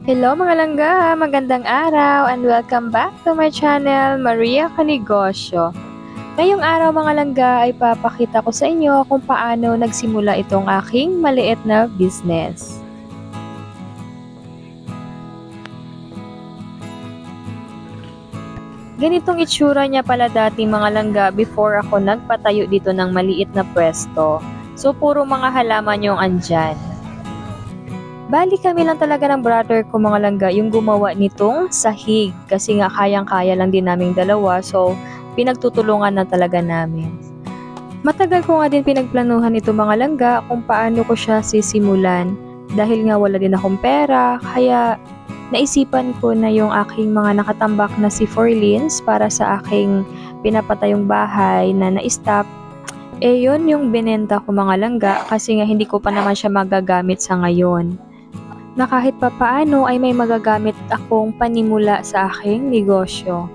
Hello mga langga! Magandang araw and welcome back to my channel, Maria Kanegosyo. Ngayong araw mga langga ay papakita ko sa inyo kung paano nagsimula itong aking maliit na business. Ganitong itsura niya pala dati mga langga before ako nagpatayo dito ng maliit na pwesto. So puro mga halaman yung andyan. Bali kami lang talaga ng brother ko mga langga yung gumawa nitong sahig kasi nga kayang-kaya lang din naming dalawa so pinagtutulungan na talaga namin. Matagal ko nga din pinagplanuhan ito mga langga kung paano ko siya sisimulan dahil nga wala din akong pera kaya naisipan ko na yung aking mga nakatambak na si Forlins para sa aking pinapatayong bahay na na-stop. Yun yung binenta ko mga langga kasi nga hindi ko pa naman siya magagamit sa ngayon. Na kahit papaano ay may magagamit akong panimula sa aking negosyo.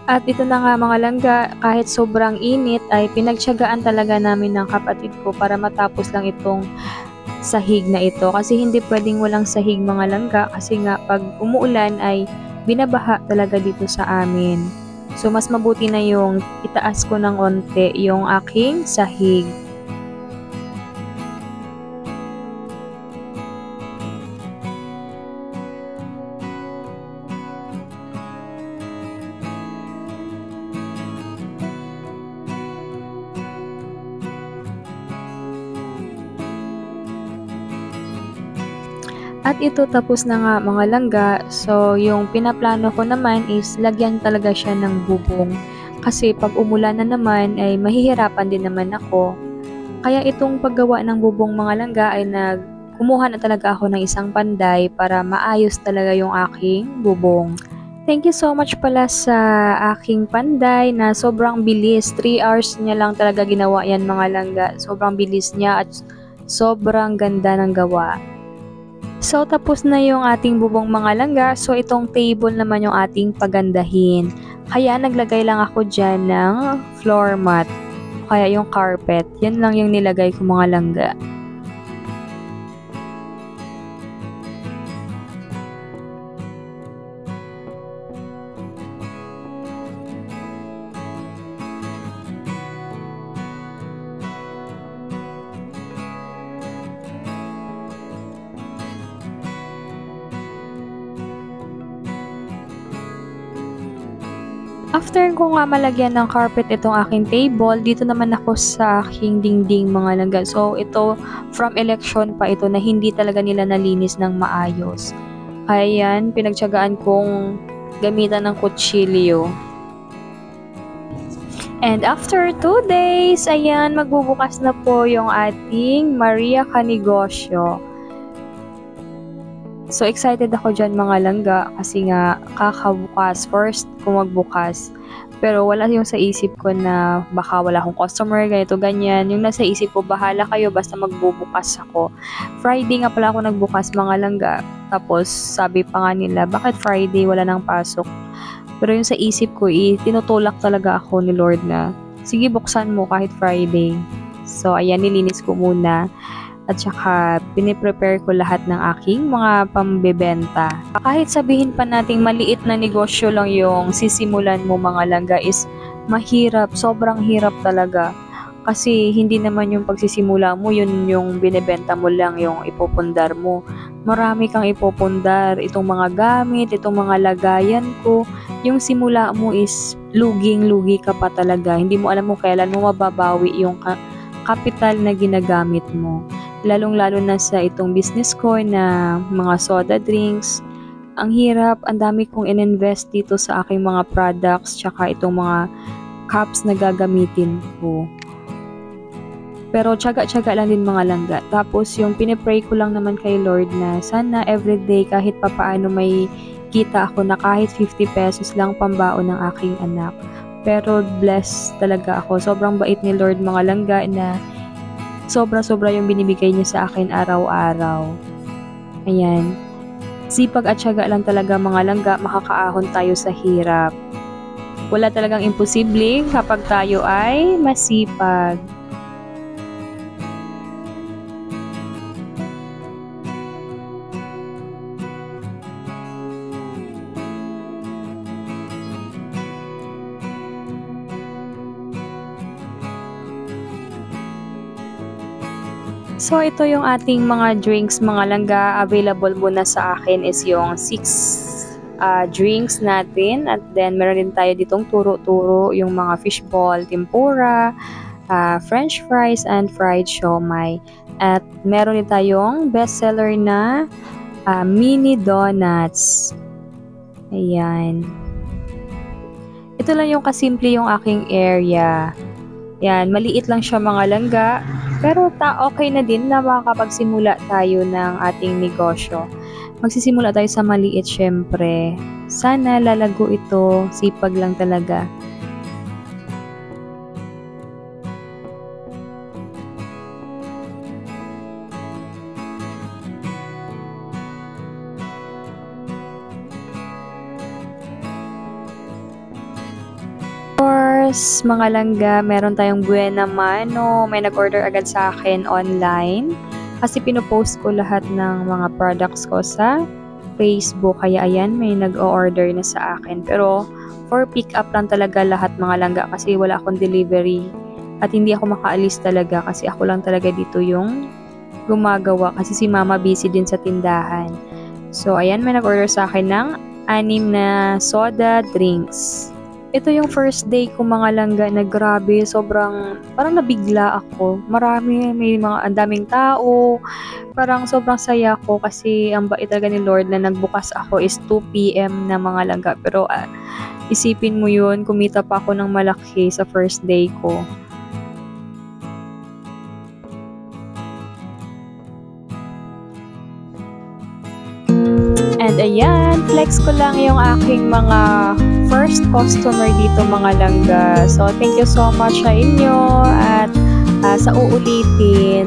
At ito na nga mga langga, kahit sobrang init ay pinagtiyagaan talaga namin ng kapatid ko para matapos lang itong sahig na ito. Kasi hindi pwedeng walang sahig mga langga kasi nga pag umuulan ay binabaha talaga dito sa amin. So mas mabuti na yung itaas ko ng onte yung aking sahig. At ito tapos na nga mga langga, so yung pinaplano ko naman is lagyan talaga siya ng bubong. Kasi pag umulan na naman ay mahihirapan din naman ako. Kaya itong paggawa ng bubong mga langga ay kumuha na talaga ako ng isang panday para maayos talaga yung aking bubong. Thank you so much pala sa aking panday na sobrang bilis. 3 hours niya lang talaga ginawa yan mga langga. Sobrang bilis niya at sobrang ganda ng gawa. So, tapos na yung ating bubong mga langga. So, itong table naman yung ating pagandahin. Kaya, naglagay lang ako dyan ng floor mat. Kaya yung carpet. Yan lang yung nilagay ko mga langga. After ko nga malagyan ng carpet itong aking table, dito naman ako sa aking dingding mga langga. So, ito from election pa ito na hindi talaga nila nalinis ng maayos. Kaya yan, pinagtiyagaan kong gamitan ng kutsilyo. And after 2 days, ayan, magbubukas na po yung ating Maria Kanegosyo. So, excited ako dyan mga langga kasi nga kakabukas, first kung magbukas. Pero wala yung sa isip ko na baka wala akong customer, ganito, ganyan. Yung nasa isip ko, bahala kayo basta magbubukas ako. Friday nga pala ako nagbukas mga langga. Tapos sabi pa nga nila, bakit Friday wala nang pasok? Pero yung sa isip ko, tinutulak talaga ako ni Lord na, sige buksan mo kahit Friday. So, ayan, nilinis ko muna. At saka, piniprepare ko lahat ng aking mga pambebenta. Kahit sabihin pa nating maliit na negosyo lang yung sisimulan mo mga langga is mahirap, sobrang hirap talaga. Kasi hindi naman yung pagsisimula mo, yun yung binebenta mo lang, yung ipupundar mo. Marami kang ipupundar, itong mga gamit, itong mga lagayan ko. Yung simula mo is luging-lugi ka pa talaga. Hindi mo alam kung kailan mo mababawi yung kapital na ginagamit mo. Lalong-lalo na sa itong business ko na mga soda drinks. Ang hirap, ang dami kong ininvest dito sa aking mga products tsaka itong mga cups na gagamitin ko. Pero tiyaga-tiyaga lang din mga langga. Tapos yung pinipray ko lang naman kay Lord na sana everyday kahit papaano may kita ako na kahit 50 pesos lang pambaon ng aking anak. Pero blessed talaga ako. Sobrang bait ni Lord mga langga na sobra-sobra yung binibigay niya sa akin araw-araw. Ayan. Sipag at tiyaga lang talaga mga langga, makakaahon tayo sa hirap. Wala talagang imposible kapag tayo ay masipag. So, ito yung ating mga drinks, mga langga. Available muna sa akin is yung 6 drinks natin. At then, meron din tayo ditong turo-turo, yung mga fishball, tempura, french fries, and fried siomai. At meron din tayong bestseller na mini donuts. Ayan. Ito lang yung kasimple yung aking area. Yan, maliit lang siya mga langga. Pero okay na din na makakapagsimula tayo ng ating negosyo. Magsisimula tayo sa maliit syempre. Sana lalago ito, sipag lang talaga. Mga langga, meron tayong buena mano. May nag-order agad sa akin online kasi pinopost ko lahat ng mga products ko sa Facebook. Kaya ayan, may nag-order na sa akin. Pero for pick up lang talaga lahat mga langga kasi wala akong delivery at hindi ako makaalis talaga kasi ako lang talaga dito yung gumagawa kasi si mama busy din sa tindahan. So ayan, may nag-order sa akin ng 6 na soda drinks. Ito yung first day ko mga langga na grabe, sobrang parang nabigla ako. May ang daming tao. Parang sobrang saya ko kasi ang bait talaga ni Lord na nagbukas ako is 2 PM na mga langga. Pero isipin mo yun, kumita pa ako ng malaki sa first day ko. And ayan, flex ko lang yung aking mga first customer dito mga langga. So, thank you so much sa inyo at sa uulitin.